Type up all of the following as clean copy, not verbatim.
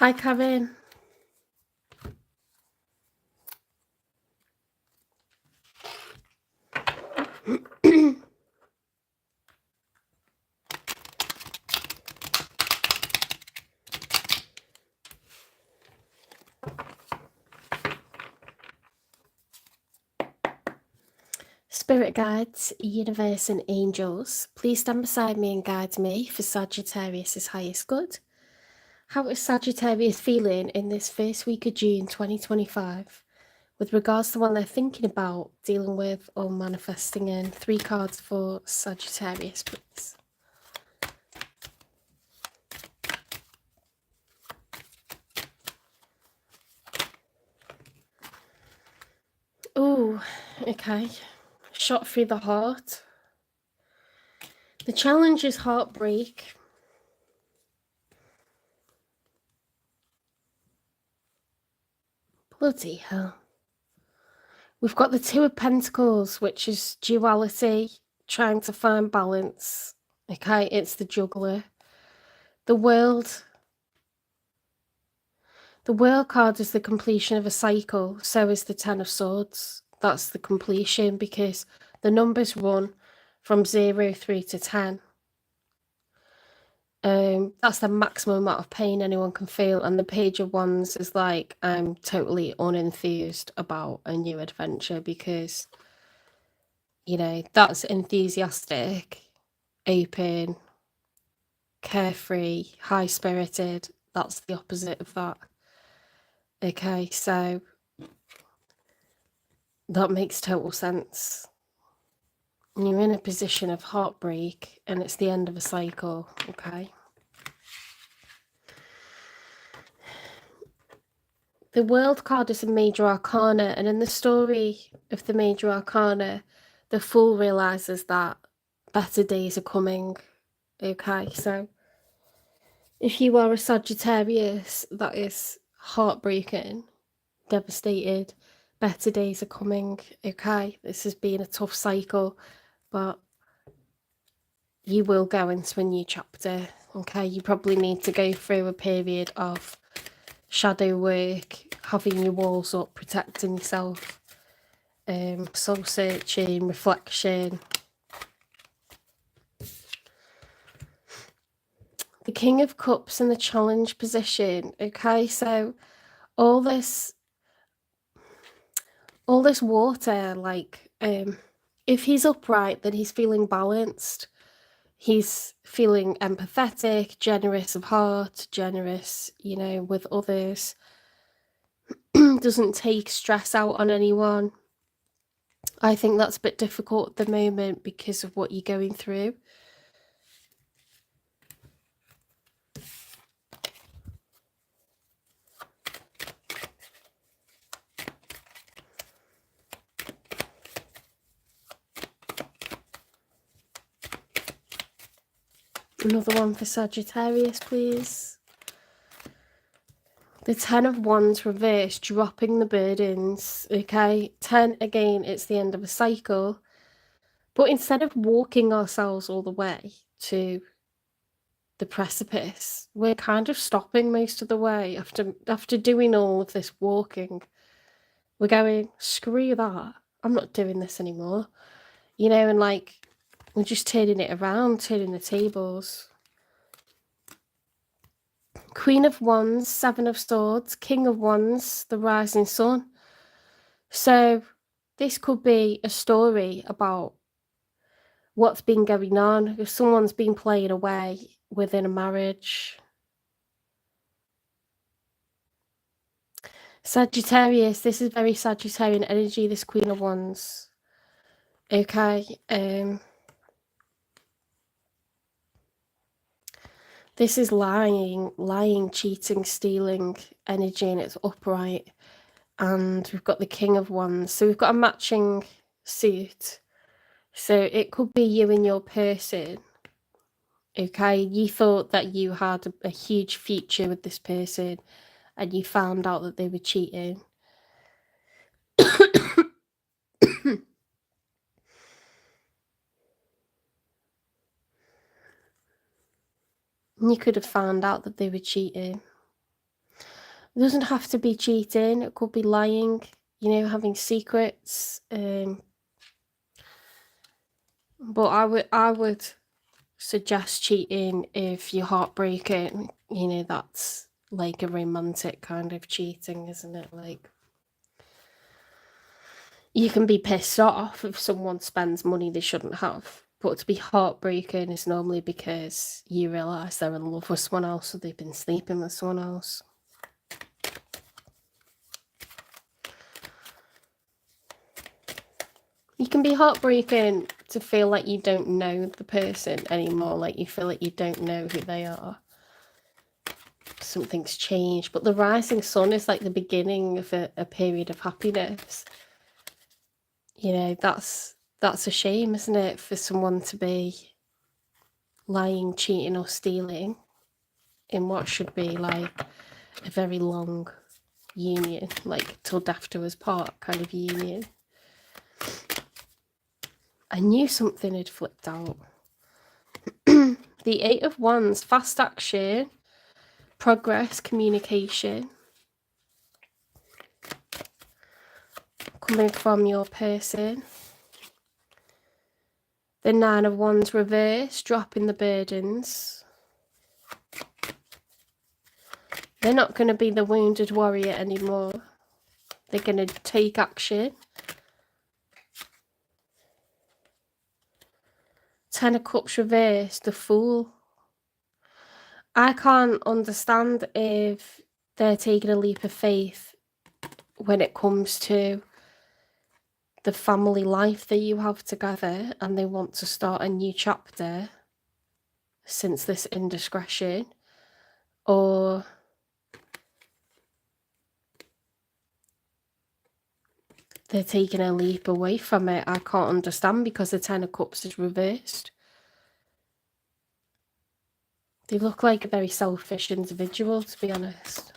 Hi, Karen. Spirit guides, universe, and angels, please stand beside me and guide me for Sagittarius' highest good. How is Sagittarius feeling in this first week of June 2025 with regards to what they're thinking about, dealing with, or manifesting in? 3 cards for Sagittarius, please. Oh, okay. Shot through the heart. The challenge is heartbreak. Bloody hell. We've got the Two of Pentacles, which is duality, trying to find balance. Okay, it's the juggler. The World. The World card is the completion of a cycle. So is the Ten of Swords. That's the completion because the numbers run from 0 through to 10. That's the maximum amount of pain anyone can feel. And the Page of Wands is like, I'm totally unenthused about a new adventure because, you know, that's enthusiastic, open, carefree, high-spirited. That's the opposite of that. Okay, so that makes total sense. You're in a position of heartbreak and it's the end of a cycle, okay? The World card is a major arcana, and in the story of the major arcana, the Fool realizes that better days are coming, okay? So if you are a Sagittarius, that is heartbreaking, devastated, better days are coming, okay? This has been a tough cycle, but you will go into a new chapter, okay? You probably need to go through a period of shadow work, having your walls up, protecting yourself, soul searching, reflection. The King of Cups in the challenge position, okay? So all this water, like, if he's upright, then he's feeling balanced. He's feeling empathetic, generous of heart, generous, you know, with others. Doesn't take stress out on anyone. I think that's a bit difficult at the moment because of what you're going through. Another one for Sagittarius, please. The Ten of Wands reversed, dropping the burdens, okay? 10, again, it's the end of a cycle. But instead of walking ourselves all the way to the precipice, we're kind of stopping most of the way after doing all of this walking. We're going, screw that, I'm not doing this anymore. You know, and like, we're just turning it around, turning the tables. Queen of Wands, Seven of Swords, King of Wands, the rising sun. So this could be a story about what's been going on, if someone's been playing away within a marriage. Sagittarius, this is very Sagittarian energy, this Queen of Wands. Okay, this is lying, cheating, stealing energy, and it's upright. And we've got the King of Wands. So we've got a matching suit. So it could be you and your person. Okay, you thought that you had a huge future with this person and you found out that they were cheating. You could have found out that they were cheating. It doesn't have to be cheating. It could be lying, you know, having secrets. But I would suggest cheating if you're heartbreaking. You know, that's like a romantic kind of cheating, isn't it? Like, you can be pissed off if someone spends money they shouldn't have. But to be heartbreaking is normally because you realise they're in love with someone else or they've been sleeping with someone else. You can be heartbreaking to feel like you don't know the person anymore, like you feel like you don't know who they are. Something's changed. But the rising sun is like the beginning of a period of happiness. You know, that's a shame, isn't it, for someone to be lying, cheating or stealing in what should be like a very long union, like till death do us part kind of union. I knew something had flipped out. The Eight of Wands, fast action, progress, communication. Coming from your person. The Nine of Wands reverse, dropping the burdens. They're not going to be the wounded warrior anymore. They're going to take action. Ten of Cups reverse, the Fool. I can't understand if they're taking a leap of faith when it comes to the family life that you have together and they want to start a new chapter since this indiscretion, or they're taking a leap away from it. I can't understand because the Ten of Cups is reversed. They look like a very selfish individual, to be honest.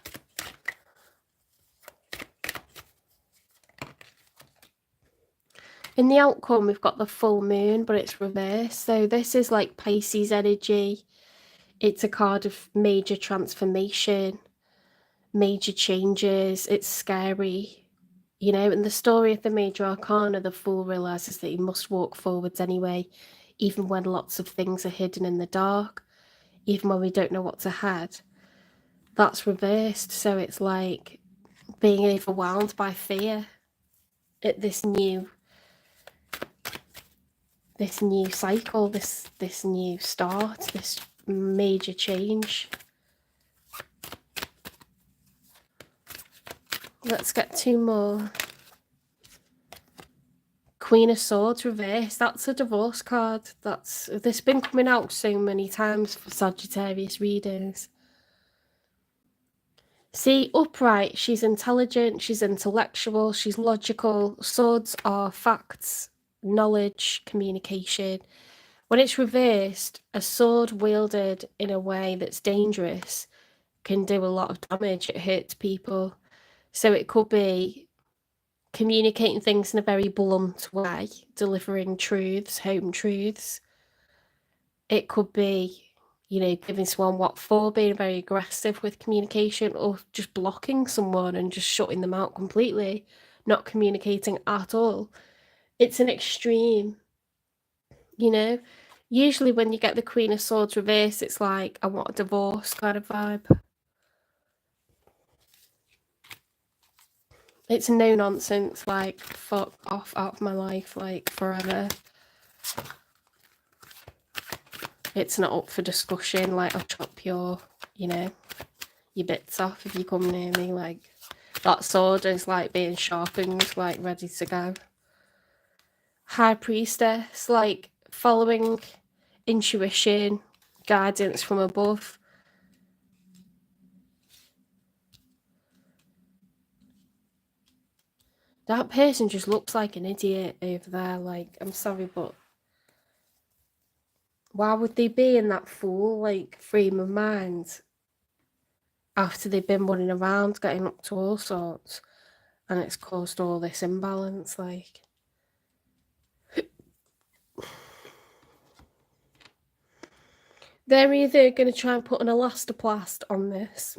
In the outcome, we've got the full moon, but it's reversed. So this is like Pisces energy. It's a card of major transformation, major changes. It's scary, you know. In the story of the major arcana, the Fool realizes that he must walk forwards anyway, even when lots of things are hidden in the dark, even when we don't know what's ahead. That's reversed. So it's like being overwhelmed by fear at this new cycle, this new start, this major change. Let's get two more. Queen of Swords reverse. That's a divorce card. This has been coming out so many times for Sagittarius readings. See, upright, she's intelligent, she's intellectual, she's logical. Swords are facts, knowledge, communication. When it's reversed, a sword wielded in a way that's dangerous can do a lot of damage. It hurts people. So it could be communicating things in a very blunt way, delivering truths, home truths. It could be, you know, giving someone what for, being very aggressive with communication, or just blocking someone and just shutting them out completely, not communicating at all. It's an extreme, you know. Usually when you get the Queen of Swords reverse, it's like, I want a divorce kind of vibe. It's no nonsense, like, fuck off out of my life, like, forever. It's not up for discussion, like, I'll chop your, you know, your bits off if you come near me, like, that sword is, like, being sharpened, like, ready to go. High Priestess, like, following intuition, guidance from above. That person just looks like an idiot over there, like, I'm sorry, but why would they be in that Fool, like, frame of mind after they've been running around getting up to all sorts and it's caused all this imbalance? Like, they're either going to try and put an elastoplast on this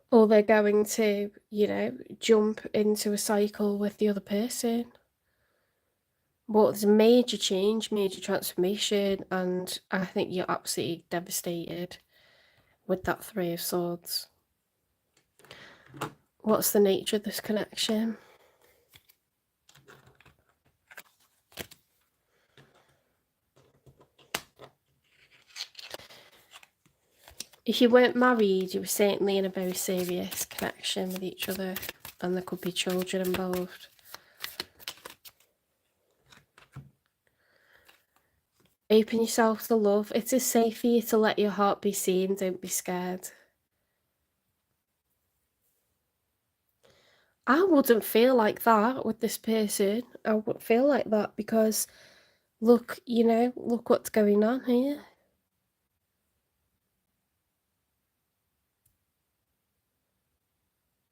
Or they're going to, you know, jump into a cycle with the other person. But there's a major change, major transformation, and I think you're absolutely devastated with that Three of Swords. What's the nature of this connection? If you weren't married, you were certainly in a very serious connection with each other, and there could be children involved. Open yourself to love. It is safe for you to let your heart be seen. Don't be scared. I wouldn't feel like that with this person. I wouldn't feel like that because, look, you know, look what's going on here.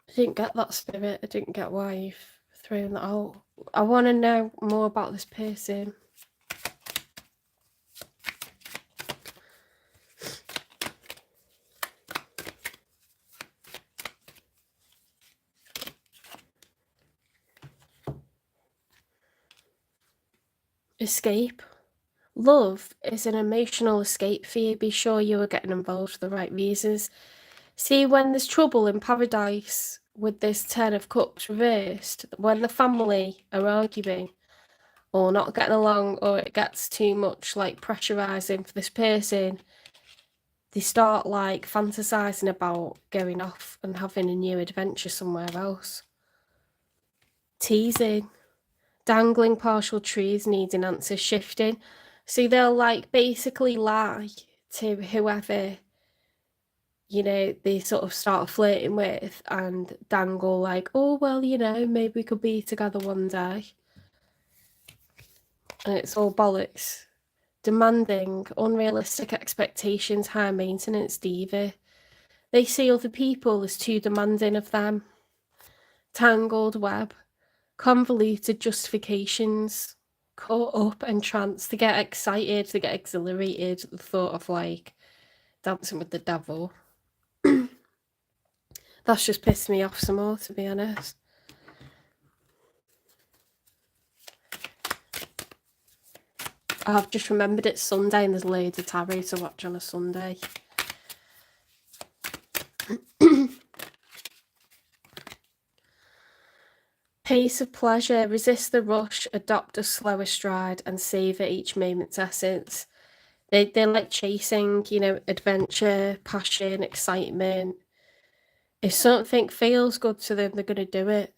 I didn't get that spirit. I didn't get why you've thrown that out. I want to know more about this person. Escape. Love is an emotional escape for you. Be sure you are getting involved for the right reasons. See, when there's trouble in paradise with this Ten of Cups reversed, when the family are arguing or not getting along, or it gets too much like pressurizing for this person, they start like fantasizing about going off and having a new adventure somewhere else. Teasing. Dangling partial truths needing answers, shifting. So they'll like basically lie to whoever, you know, they sort of start flirting with, and dangle like, oh, well, you know, maybe we could be together one day. And it's all bollocks. Demanding, unrealistic expectations, high maintenance diva. They see other people as too demanding of them. Tangled web. Convoluted justifications. Caught up, entranced. They get excited, they get exhilarated at the thought of like dancing with the devil. That's just pissed me off some more, to be honest. I've just remembered it's Sunday and there's loads of tarot to watch on a Sunday. Pace of pleasure. Resist the rush, adopt a slower stride, and savour each moment's essence. They're like chasing, you know, adventure, passion, excitement. If something feels good to them, they're going to do it.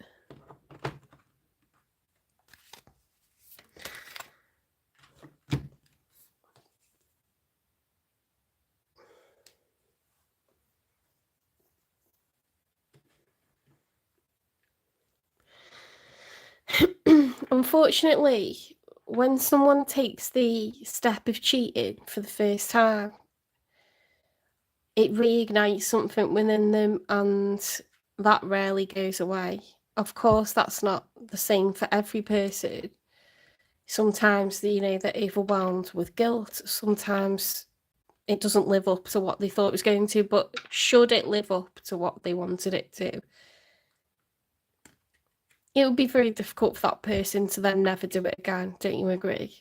Unfortunately, when someone takes the step of cheating for the first time, it reignites something within them, and that rarely goes away. Of course, that's not the same for every person. Sometimes, you know, they're overwhelmed with guilt. Sometimes it doesn't live up to what they thought it was going to, but should it live up to what they wanted it to? It would be very difficult for that person to then never do it again. Don't you agree?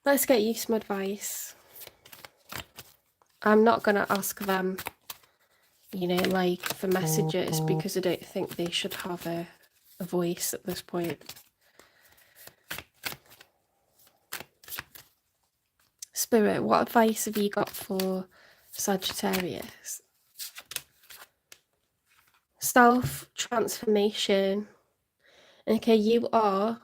Let's get you some advice. I'm not going to ask them, you know, like for messages, because I don't think they should have a voice at this point. Spirit, what advice have you got for Sagittarius? Self-transformation. Okay, you are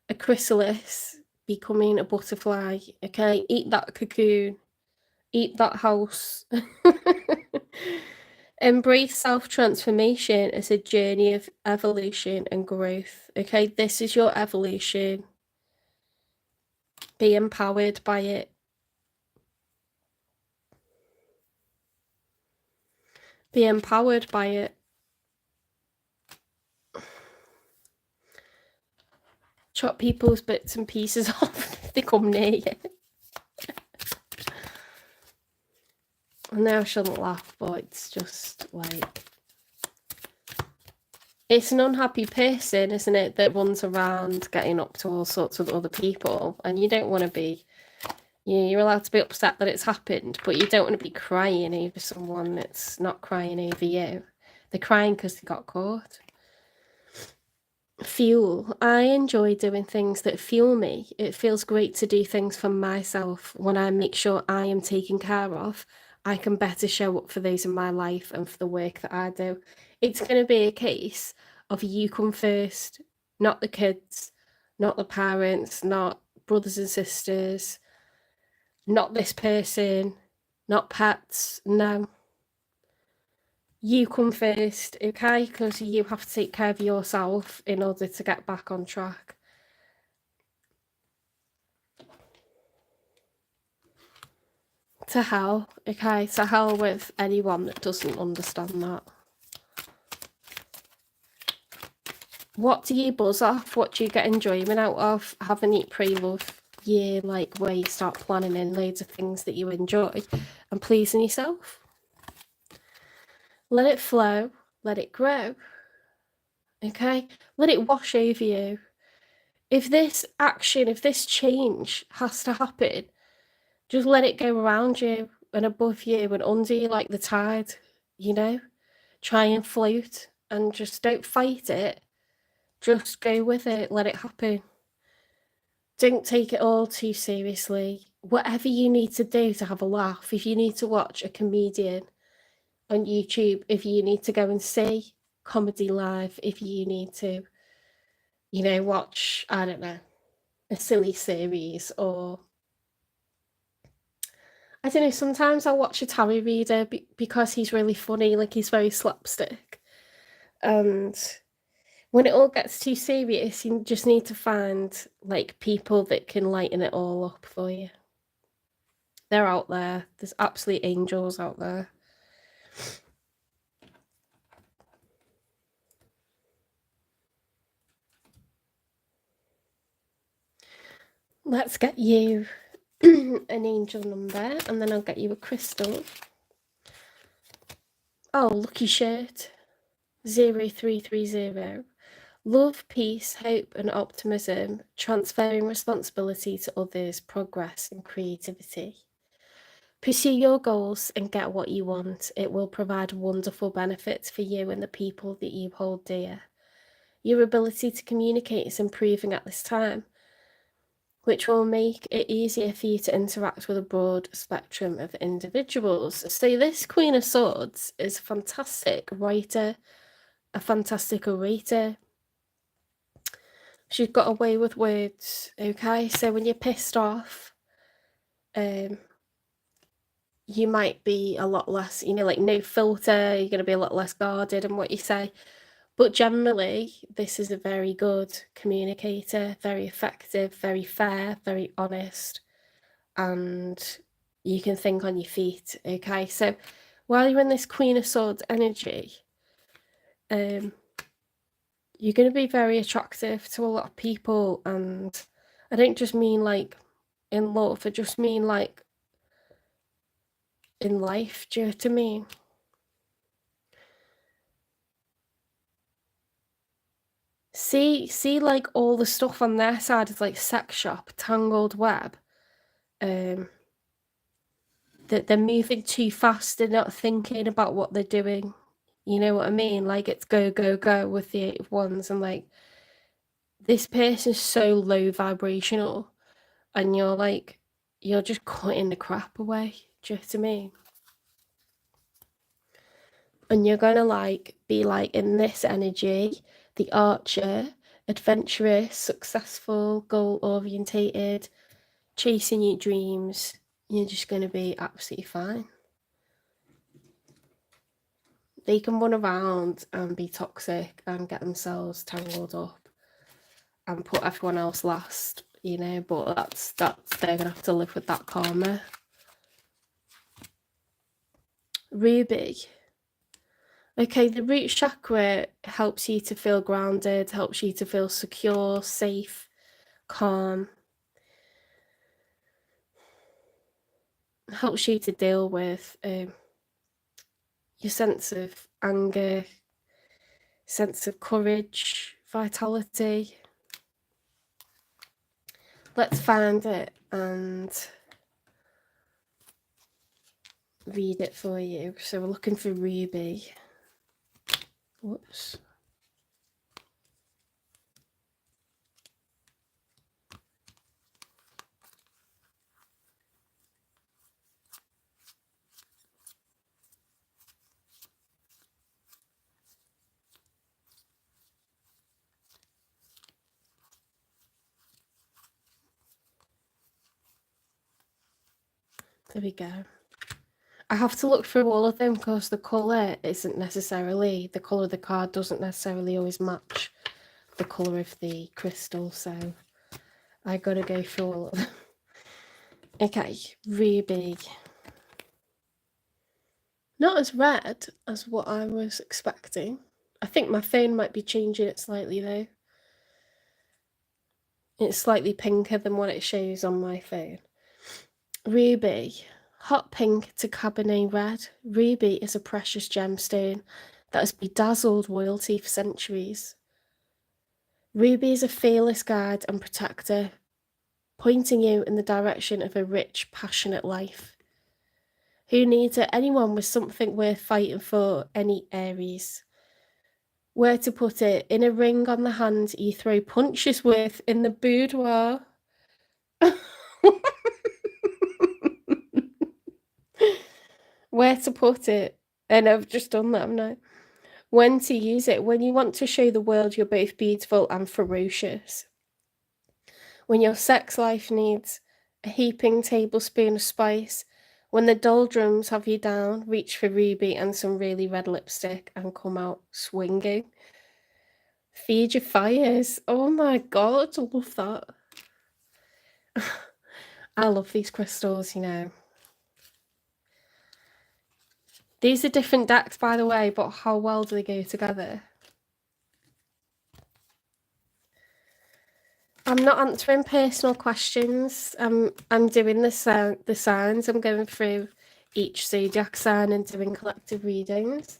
a chrysalis becoming a butterfly. Okay, eat that cocoon. Eat that house. Embrace self-transformation as a journey of evolution and growth. Okay, this is your evolution. Be empowered by it. Be empowered by it. Chop people's bits and pieces off if they come near you. I know I shouldn't laugh, but it's just like, it's an unhappy person, isn't it, that runs around getting up to all sorts of other people, and you don't want to be, you're allowed to be upset that it's happened, but you don't want to be crying over someone that's not crying over you. They're crying because they got caught. Fuel. I enjoy doing things that fuel me. It feels great to do things for myself. When I make sure I am taken care of, I can better show up for those in my life and for the work that I do. It's going to be a case of you come first, not the kids, not the parents, not brothers and sisters, not this person, not pets. No. You come first, okay? Because you have to take care of yourself in order to get back on track. To hell, okay? To hell with anyone that doesn't understand that. What do you buzz off? What do you get enjoyment out of? Have an eat, pray, love year, like, where you start planning in loads of things that you enjoy and pleasing yourself. Let it flow, let it grow, okay? Let it wash over you. If this action, if this change has to happen, just let it go around you and above you and under you like the tide, you know? Try and float and just don't fight it. Just go with it, let it happen. Don't take it all too seriously. Whatever you need to do to have a laugh, if you need to watch a comedian on YouTube, if you need to go and see comedy live, if you need to, you know, watch, I don't know, a silly series, or I don't know, sometimes I'll watch a tarot reader because he's really funny, like he's very slapstick. And when it all gets too serious, you just need to find like people that can lighten it all up for you. They're out there. There's absolute angels out there. Let's get you an angel number, and then I'll get you a crystal. Oh, lucky shirt. 0330. Love, peace, hope, and optimism, transferring responsibility to others, progress, and creativity. Pursue your goals and get what you want. It will provide wonderful benefits for you and the people that you hold dear. Your ability to communicate is improving at this time, which will make it easier for you to interact with a broad spectrum of individuals. So this Queen of Swords is a fantastic writer, a fantastic orator. She's got a way with words, okay? So when you're pissed off, you might be a lot less, you know, like no filter, you're going to be a lot less guarded in what you say. But generally, this is a very good communicator, very effective, very fair, very honest, and you can think on your feet, okay? So while you're in this Queen of Swords energy, you're going to be very attractive to a lot of people, and I don't just mean like in love, I just mean like in life, do you know what I mean? See like all the stuff on their side is like sex shop, tangled web. That they're moving too fast, they're not thinking about what they're doing. You know what I mean? Like it's go, go, go with the 8 of Wands, and like this person's so low vibrational, and you're just cutting the crap away. Do you know what I mean? And you're gonna like be like in this energy, the archer, adventurous, successful, goal orientated, chasing your dreams. You're just gonna be absolutely fine. They can run around and be toxic and get themselves tangled up and put everyone else last, you know, but that's they're gonna have to live with that karma. Ruby. Okay, the root chakra helps you to feel grounded, helps you to feel secure, safe, calm, helps you to deal with your sense of anger, sense of courage, vitality. Let's find it and read it for you. So we're looking for Ruby. Whoops. There we go. I have to look through all of them because the colour isn't necessarily, the colour of the card doesn't necessarily always match the colour of the crystal, so I gotta go through all of them. Okay, Ruby. Not as red as what I was expecting. I think my phone might be changing it slightly though. It's slightly pinker than what it shows on my phone. Ruby. Hot pink to cabernet red, ruby is a precious gemstone that has bedazzled royalty for centuries. Ruby is a fearless guide and protector, pointing you in the direction of a rich, passionate life. Who needs it? Anyone with something worth fighting for, any Aries. Where to put it? In a ring on the hand you throw punches with in the boudoir. Where to put it? And I've just done that, haven't I? When to use it? When you want to show the world you're both beautiful and ferocious. When your sex life needs a heaping tablespoon of spice. When the doldrums have you down, reach for Ruby and some really red lipstick and come out swinging. Feed your fires. Oh my god, I love that. I love these crystals, you know. These are different decks, by the way, but how well do they go together? I'm not answering personal questions. I'm doing the signs. I'm going through each zodiac sign and doing collective readings.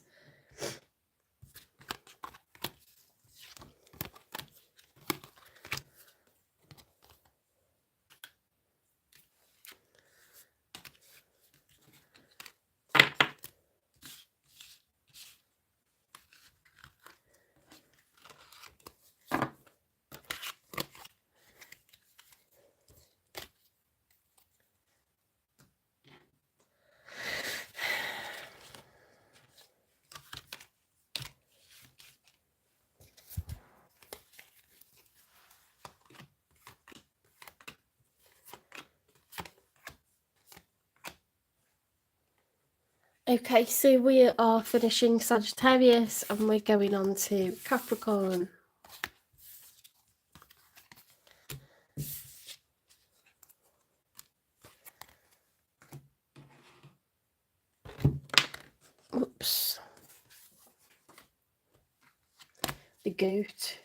Okay, so we are finishing Sagittarius and we're going on to Capricorn. Oops. The goat.